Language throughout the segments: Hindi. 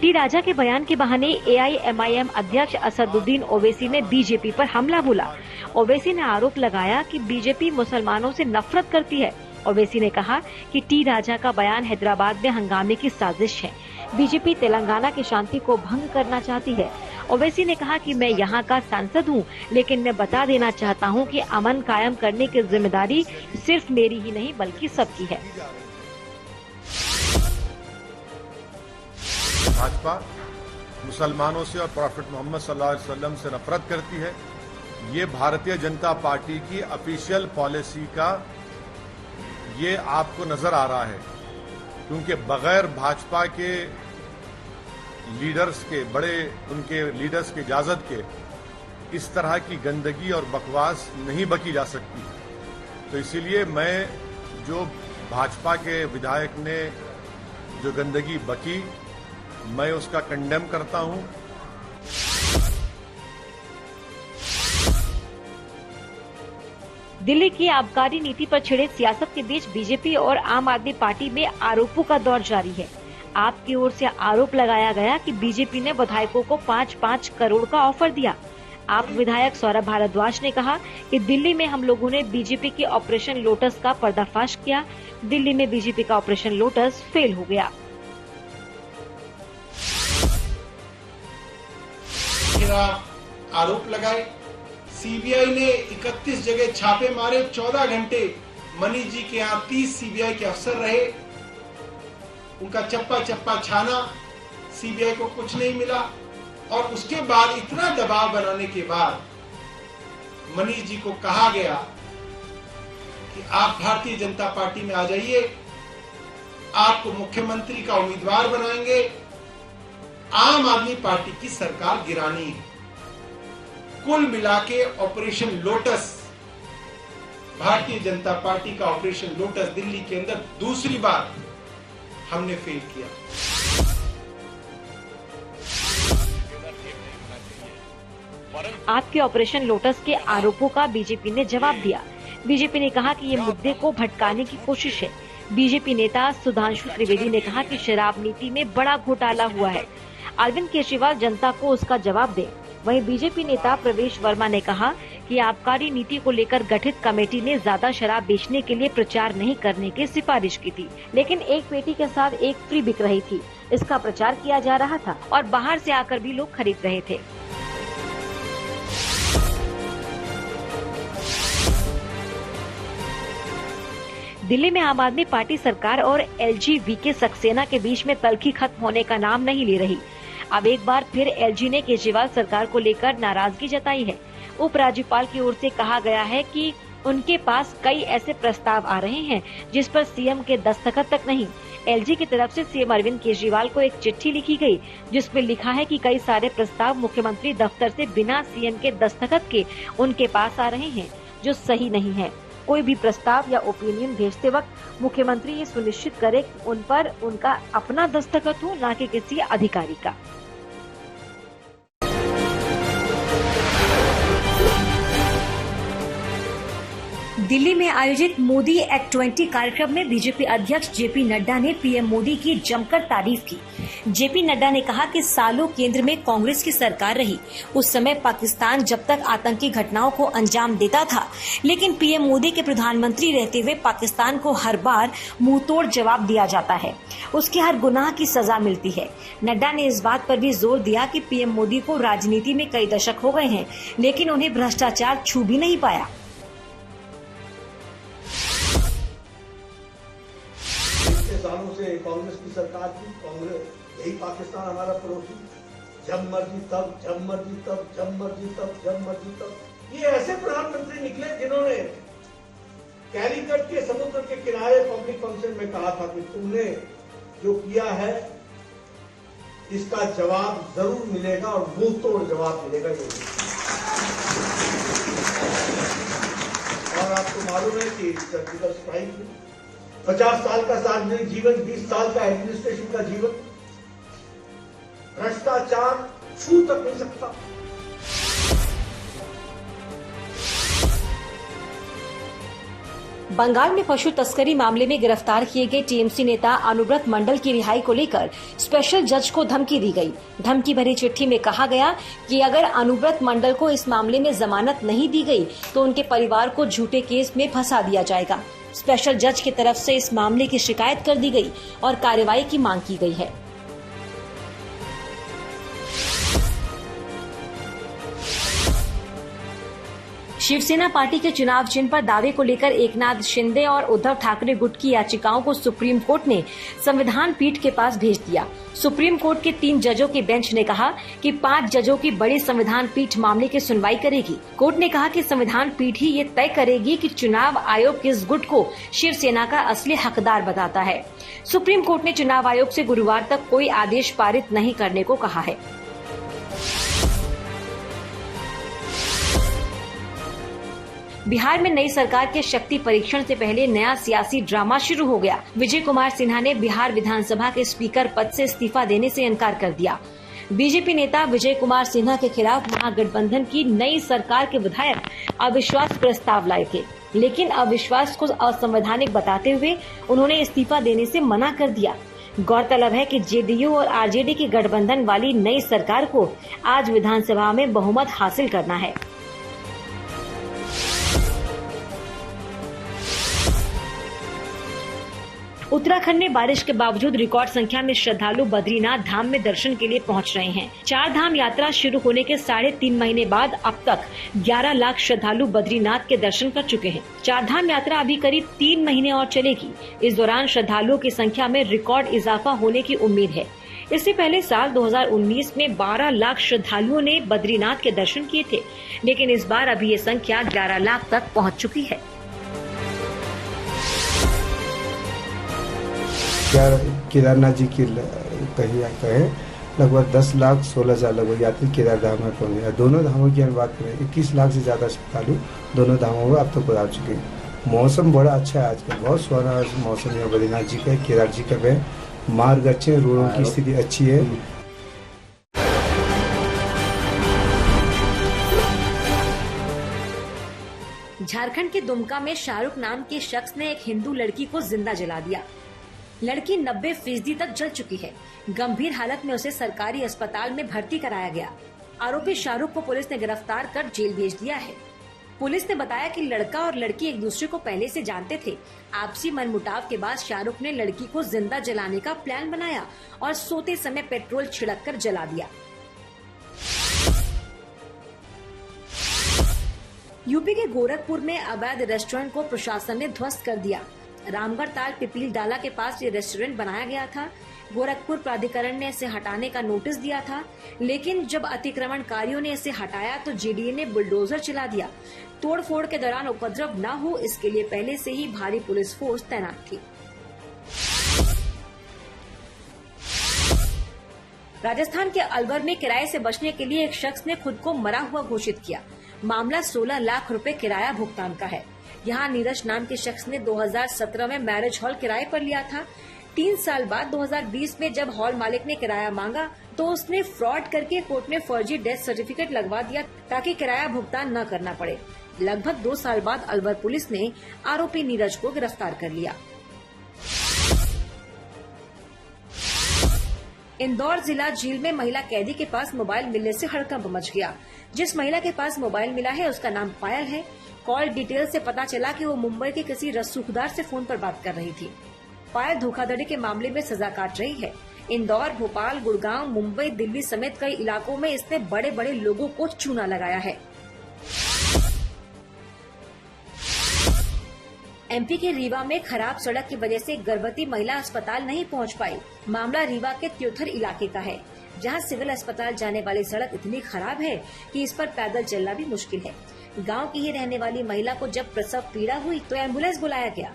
टी राजा के बयान के बहाने AIMIM अध्यक्ष असदुद्दीन ओवैसी ने बीजेपी पर हमला बोला। ओवैसी ने आरोप लगाया कि बीजेपी मुसलमानों से नफरत करती है। ओवैसी ने कहा कि टी राजा का बयान हैदराबाद में हंगामे की साजिश है। बीजेपी तेलंगाना की शांति को भंग करना चाहती है। ओवैसी ने कहा कि मैं यहाँ का सांसद हूँ, लेकिन मैं बता देना चाहता हूँ कि अमन कायम करने की जिम्मेदारी सिर्फ मेरी ही नहीं बल्कि सबकी है। भाजपा मुसलमानों से और प्रॉफेट मोहम्मद सल्लल्लाहु अलैहि वसल्लम से नफरत करती है। ये भारतीय जनता पार्टी की ऑफिशियल पॉलिसी का ये आपको नजर आ रहा है, क्योंकि बगैर भाजपा के लीडर्स के उनके लीडर्स की इजाजत के इस तरह की गंदगी और बकवास नहीं बकी जा सकती। तो इसीलिए मैं जो भाजपा के विधायक ने जो गंदगी बकी, मैं उसका कंडेम करता हूं। दिल्ली की आबकारी नीति पर छिड़े सियासत के बीच बीजेपी और आम आदमी पार्टी में आरोपों का दौर जारी है। आप की ओर से आरोप लगाया गया कि बीजेपी ने विधायकों को 5-5 करोड़ का ऑफर दिया। आप विधायक सौरभ भारद्वाज ने कहा कि दिल्ली में हम लोगों ने बीजेपी के ऑपरेशन लोटस का पर्दाफाश किया। दिल्ली में बीजेपी का ऑपरेशन लोटस फेल हो गया। आरोप लगाए। सीबीआई ने 31 जगह छापे मारे। 14 घंटे मनीष जी के यहाँ 30 सीबीआई के अफसर रहे। उनका चप्पा चप्पा छाना, सीबीआई को कुछ नहीं मिला। और उसके बाद इतना दबाव बनाने के बाद मनीष जी को कहा गया कि आप भारतीय जनता पार्टी में आ जाइए, आपको मुख्यमंत्री का उम्मीदवार बनाएंगे, आम आदमी पार्टी की सरकार गिरानी है। कुल मिलाके operation lotus, Bharatiya Janata party का ऑपरेशन लोटस दिल्ली के अंदर दूसरी बार हमने फेल किया। आपके ऑपरेशन लोटस के आरोपों का बीजेपी ने जवाब दिया। बीजेपी ने कहा कि ये मुद्दे को भटकाने की कोशिश है। बीजेपी नेता सुधांशु त्रिवेदी ने कहा कि शराब नीति में बड़ा घोटाला हुआ है। अरविंद केजरीवाल जनता को उसका जवाब दे। वहीं बीजेपी नेता प्रवेश वर्मा ने कहा कि आबकारी नीति को लेकर गठित कमेटी ने ज्यादा शराब बेचने के लिए प्रचार नहीं करने की सिफारिश की थी, लेकिन एक पेटी के साथ एक फ्री बिक रही थी। इसका प्रचार किया जा रहा था और बाहर से आकर भी लोग खरीद रहे थे। दिल्ली में आम आदमी पार्टी सरकार और LG VK सक्सेना के बीच में तल्खी खत्म होने का नाम नहीं ले रही। अब एक बार फिर LG ने केजरीवाल सरकार को लेकर नाराजगी जताई है। उपराज्यपाल की ओर से कहा गया है कि उनके पास कई ऐसे प्रस्ताव आ रहे हैं जिस पर सीएम के दस्तखत तक नहीं। LG की तरफ से सीएम अरविंद केजरीवाल को एक चिट्ठी लिखी गई जिसमें लिखा है कि कई सारे प्रस्ताव मुख्यमंत्री दफ्तर से बिना सीएम के दस्तखत के उनके पास आ रहे हैं, जो सही नहीं है। कोई भी प्रस्ताव या ओपिनियन भेजते वक्त मुख्यमंत्री ये सुनिश्चित करे कि उन पर उनका अपना दस्तखत हो, न कि किसी अधिकारी का। दिल्ली में आयोजित मोदी एट 20 कार्यक्रम में बीजेपी अध्यक्ष जेपी नड्डा ने पीएम मोदी की जमकर तारीफ की। जेपी नड्डा ने कहा कि सालों केंद्र में कांग्रेस की सरकार रही, उस समय पाकिस्तान जब तक आतंकी घटनाओं को अंजाम देता था, लेकिन पीएम मोदी के प्रधानमंत्री रहते हुए पाकिस्तान को हर बार मुंहतोड़ जवाब दिया जाता है, उसके हर गुनाह की सजा मिलती है। नड्डा ने इस बात पर भी जोर दिया कि पीएम मोदी को राजनीति में कई दशक हो गए हैं, लेकिन उन्हें भ्रष्टाचार छू भी नहीं पाया। सालों से कांग्रेस की सरकार थी, कांग्रेस यही पाकिस्तान हमारा पड़ोसी, जब मर्जी तब, जब मर्जी तब, जब मर्जी तब, जब मर्जी तब। ये ऐसे प्रधानमंत्री निकले जिन्होंने कैलीकट के समुद्र के किनारे पब्लिक फंक्शन में कहा था कि तुमने जो किया है इसका जवाब जरूर मिलेगा और मुंह तोड़ जवाब मिलेगा। ये और आपको मालूम है कि सर्जिकल स्ट्राइक हुई, 50 साल का सार्वजनिक जीवन, 20 साल का एडमिनिस्ट्रेशन का जीवन, भ्रष्टाचार छू तक नहीं सकता। बंगाल में पशु तस्करी मामले में गिरफ्तार किए गए टीएमसी नेता अनुव्रत मंडल की रिहाई को लेकर स्पेशल जज को धमकी दी गई। धमकी भरी चिट्ठी में कहा गया कि अगर अनुव्रत मंडल को इस मामले में जमानत नहीं दी गई तो उनके परिवार को झूठे केस में फंसा दिया जाएगा। स्पेशल जज की तरफ से इस मामले की शिकायत कर दी गई और कार्रवाई की मांग की गई है। शिवसेना पार्टी के चुनाव चिन्ह पर दावे को लेकर एकनाथ शिंदे और उद्धव ठाकरे गुट की याचिकाओं को सुप्रीम कोर्ट ने संविधान पीठ के पास भेज दिया। सुप्रीम कोर्ट के 3 जजों के बेंच ने कहा कि 5 जजों की बड़ी संविधान पीठ मामले की सुनवाई करेगी। कोर्ट ने कहा कि संविधान पीठ ही ये तय करेगी कि चुनाव आयोग किस गुट को शिवसेना का असली हकदार बताता है। सुप्रीम कोर्ट ने चुनाव आयोग से गुरुवार तक कोई आदेश पारित नहीं करने को कहा है। बिहार में नई सरकार के शक्ति परीक्षण से पहले नया सियासी ड्रामा शुरू हो गया। विजय कुमार सिन्हा ने बिहार विधानसभा के स्पीकर पद से इस्तीफा देने से इनकार कर दिया। बीजेपी नेता विजय कुमार सिन्हा के खिलाफ महागठबंधन की नई सरकार के विधायक अविश्वास प्रस्ताव लाए थे, लेकिन अविश्वास को असंवैधानिक बताते हुए उन्होंने इस्तीफा देने से मना कर दिया। गौरतलब है कि जेडीयू और आरजेडी की गठबंधन वाली नई सरकार को आज विधानसभा में बहुमत हासिल करना है। उत्तराखंड में बारिश के बावजूद रिकॉर्ड संख्या में श्रद्धालु बद्रीनाथ धाम में दर्शन के लिए पहुंच रहे हैं। 4 धाम यात्रा शुरू होने के 3.5 महीने बाद अब तक 11 लाख श्रद्धालु बद्रीनाथ के दर्शन कर चुके हैं। 4 धाम यात्रा अभी करीब 3 महीने और चलेगी। इस दौरान श्रद्धालुओं की संख्या में रिकॉर्ड इजाफा होने की उम्मीद है। इससे पहले साल 2019 में 12 लाख श्रद्धालुओं ने बद्रीनाथ के दर्शन किए थे, लेकिन इस बार अभी ये संख्या 11 लाख तक पहुँच चुकी है। केदारनाथ जी की कहे लगभग 10 लाख 16 हजार लगभग यात्री केदार धाम में पहुंच गया। दोनों धामों की बात करें 21 लाख से ज्यादा श्रद्धालु दोनों धामों में अब तक आ चुके हैं। मौसम बड़ा अच्छा है, आजकल बहुत सुहाना मौसम है। बद्रीनाथ जी का केदार जी का है, मार्ग अच्छे, रोडों की स्थिति अच्छी है। झारखंड के दुमका में शाहरुख नाम के शख्स ने एक हिंदू लड़की को जिंदा जला दिया। लड़की 90% तक जल चुकी है। गंभीर हालत में उसे सरकारी अस्पताल में भर्ती कराया गया। आरोपी शाहरुख को पुलिस ने गिरफ्तार कर जेल भेज दिया है। पुलिस ने बताया कि लड़का और लड़की एक दूसरे को पहले से जानते थे। आपसी मनमुटाव के बाद शाहरुख ने लड़की को जिंदा जलाने का प्लान बनाया और सोते समय पेट्रोल छिड़क कर जला दिया। यूपी के गोरखपुर में अवैध रेस्टोरेंट को प्रशासन ने ध्वस्त कर दिया। रामगढ़ ताल पिपील डाला के पास ये रेस्टोरेंट बनाया गया था। गोरखपुर प्राधिकरण ने इसे हटाने का नोटिस दिया था, लेकिन जब अतिक्रमणकारियों ने इसे हटाया तो जेडीए ने बुलडोजर चला दिया। तोड़फोड़ के दौरान उपद्रव न हो, इसके लिए पहले से ही भारी पुलिस फोर्स तैनात थी। राजस्थान के अलवर में किराए से बचने के लिए एक शख्स ने खुद को मरा हुआ घोषित किया। मामला 16 लाख रुपए किराया भुगतान का है। यहाँ नीरज नाम के शख्स ने 2017 में मैरिज हॉल किराए पर लिया था। 3 साल बाद 2020 में जब हॉल मालिक ने किराया मांगा तो उसने फ्रॉड करके कोर्ट में फर्जी डेथ सर्टिफिकेट लगवा दिया ताकि किराया भुगतान न करना पड़े। लगभग 2 साल बाद अलवर पुलिस ने आरोपी नीरज को गिरफ्तार कर लिया। इंदौर जिला जेल में महिला कैदी के पास मोबाइल मिलने से हड़कंप मच गया। जिस महिला के पास मोबाइल मिला है उसका नाम पायल है। कॉल डिटेल से पता चला कि वो मुंबई के किसी रसूखदार से फोन पर बात कर रही थी। पायल धोखाधड़ी के मामले में सजा काट रही है। इंदौर, भोपाल, गुड़गांव, मुंबई, दिल्ली समेत कई इलाकों में इसने बड़े बड़े लोगों को चूना लगाया है। एमपी के रीवा में खराब सड़क की वजह से गर्भवती महिला अस्पताल नहीं पहुंच पाई। मामला रीवा के त्योथर इलाके का है, जहां सिविल अस्पताल जाने वाली सड़क इतनी खराब है कि इस पर पैदल चलना भी मुश्किल है। गांव की ही रहने वाली महिला को जब प्रसव पीड़ा हुई तो एम्बुलेंस बुलाया गया,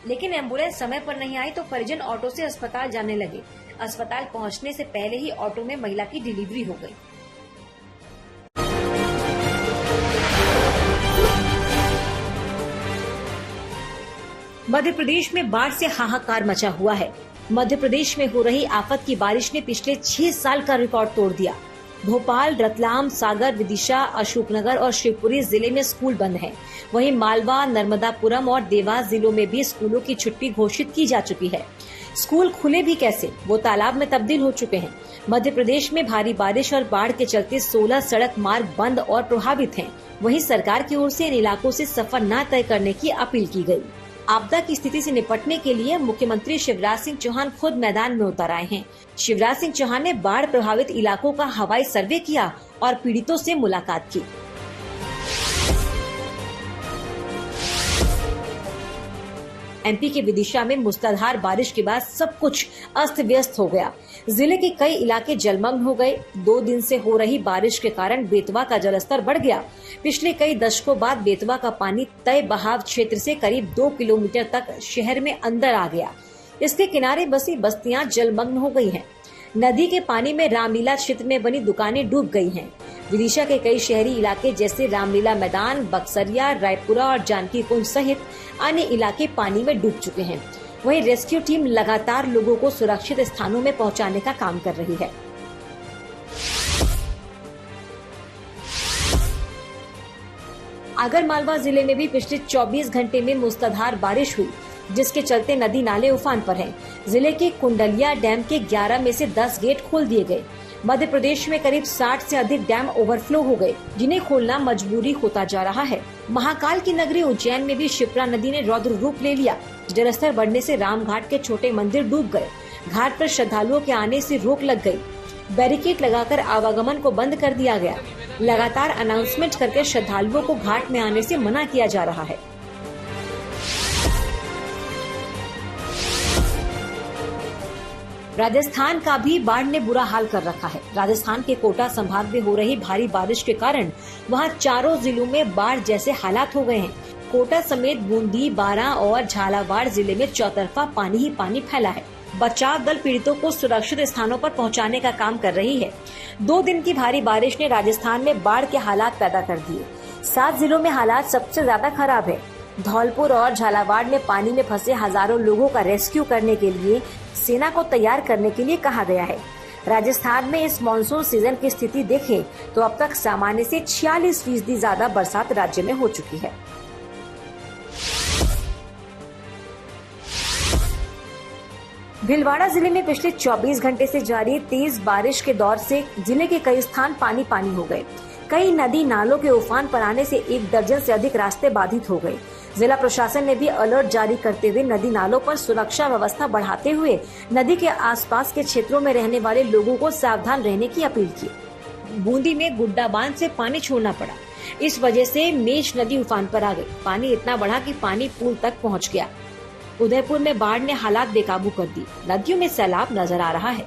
लेकिन एम्बुलेंस समय पर नहीं आई तो परिजन ऑटो से अस्पताल जाने लगे। अस्पताल पहुंचने से पहले ही ऑटो में महिला की डिलीवरी हो गई। मध्य प्रदेश में बाढ़ से हाहाकार मचा हुआ है। मध्य प्रदेश में हो रही आफत की बारिश ने पिछले 6 साल का रिकॉर्ड तोड़ दिया। भोपाल, रतलाम, सागर, विदिशा, अशोकनगर और शिवपुरी जिले में स्कूल बंद हैं। वहीं मालवा, नर्मदापुरम और देवास जिलों में भी स्कूलों की छुट्टी घोषित की जा चुकी है। स्कूल खुले भी कैसे, वो तालाब में तब्दील हो चुके हैं। मध्य प्रदेश में भारी बारिश और बाढ़ के चलते 16 सड़क मार्ग बंद और प्रभावित हैं। वहीं सरकार की ओर से इन इलाकों से सफर न तय करने की अपील की गई। आपदा की स्थिति से निपटने के लिए मुख्यमंत्री शिवराज सिंह चौहान खुद मैदान में उतर आए हैं। शिवराज सिंह चौहान ने बाढ़ प्रभावित इलाकों का हवाई सर्वे किया और पीड़ितों से मुलाकात की। एमपी के विदिशा में मूसलाधार बारिश के बाद सब कुछ अस्त व्यस्त हो गया। जिले के कई इलाके जलमग्न हो गए। 2 दिन से हो रही बारिश के कारण बेतवा का जलस्तर बढ़ गया। पिछले कई दशकों बाद बेतवा का पानी तय बहाव क्षेत्र से करीब 2 किलोमीटर तक शहर में अंदर आ गया। इसके किनारे बसी बस्तियां जलमग्न हो गई हैं। नदी के पानी में रामलीला क्षेत्र में बनी दुकानें डूब गई हैं। विदिशा के कई शहरी इलाके जैसे रामलीला मैदान, बक्सरिया, रायपुरा और जानकी कुंज सहित अन्य इलाके पानी में डूब चुके हैं। वहीं रेस्क्यू टीम लगातार लोगों को सुरक्षित स्थानों में पहुंचाने का काम कर रही है। आगरमालवा जिले में भी पिछले 24 घंटे में मूसलाधार बारिश हुई, जिसके चलते नदी नाले उफान पर हैं। जिले के कुंडलिया डैम के 11 में से 10 गेट खोल दिए गए। मध्य प्रदेश में करीब 60 से अधिक डैम ओवरफ्लो हो गए, जिन्हें खोलना मजबूरी होता जा रहा है। महाकाल की नगरी उज्जैन में भी शिप्रा नदी ने रौद्र रूप ले लिया। जलस्तर बढ़ने से रामघाट के छोटे मंदिर डूब गए। घाट पर श्रद्धालुओं के आने से रोक लग गई। बैरिकेड लगाकर आवागमन को बंद कर दिया गया। लगातार अनाउंसमेंट करके श्रद्धालुओं को घाट में आने से मना किया जा रहा है। राजस्थान का भी बाढ़ ने बुरा हाल कर रखा है। राजस्थान के कोटा संभाग में हो रही भारी बारिश के कारण वहां चारों जिलों में बाढ़ जैसे हालात हो गए हैं। कोटा समेत बूंदी, बारां और झालावाड़ जिले में चौतरफा पानी ही पानी फैला है। बचाव दल पीड़ितों को सुरक्षित स्थानों पर पहुंचाने का काम कर रही है। 2 दिन की भारी बारिश ने राजस्थान में बाढ़ के हालात पैदा कर दिए। 7 जिलों में हालात सबसे ज्यादा खराब है। धौलपुर और झालावाड़ में पानी में फंसे हजारों लोगों का रेस्क्यू करने के लिए सेना को तैयार करने के लिए कहा गया है। राजस्थान में इस मानसून सीजन की स्थिति देखें तो अब तक सामान्य से 46% ज्यादा बरसात राज्य में हो चुकी है। भीलवाड़ा जिले में पिछले 24 घंटे से जारी तेज बारिश के दौर से जिले के कई स्थान पानी पानी हो गए। कई नदी नालों के उफान पर आने से 1 दर्जन से अधिक रास्ते बाधित हो गए। जिला प्रशासन ने भी अलर्ट जारी करते हुए नदी नालों पर सुरक्षा व्यवस्था बढ़ाते हुए नदी के आसपास के क्षेत्रों में रहने वाले लोगों को सावधान रहने की अपील की। बूंदी में गुड्डा बांध से पानी छोड़ना पड़ा। इस वजह से मेज नदी उफान पर आ गई। पानी इतना बढ़ा कि पानी पुल तक पहुंच गया। उदयपुर में बाढ़ ने हालात बेकाबू कर दी। नदियों में सैलाब नजर आ रहा है।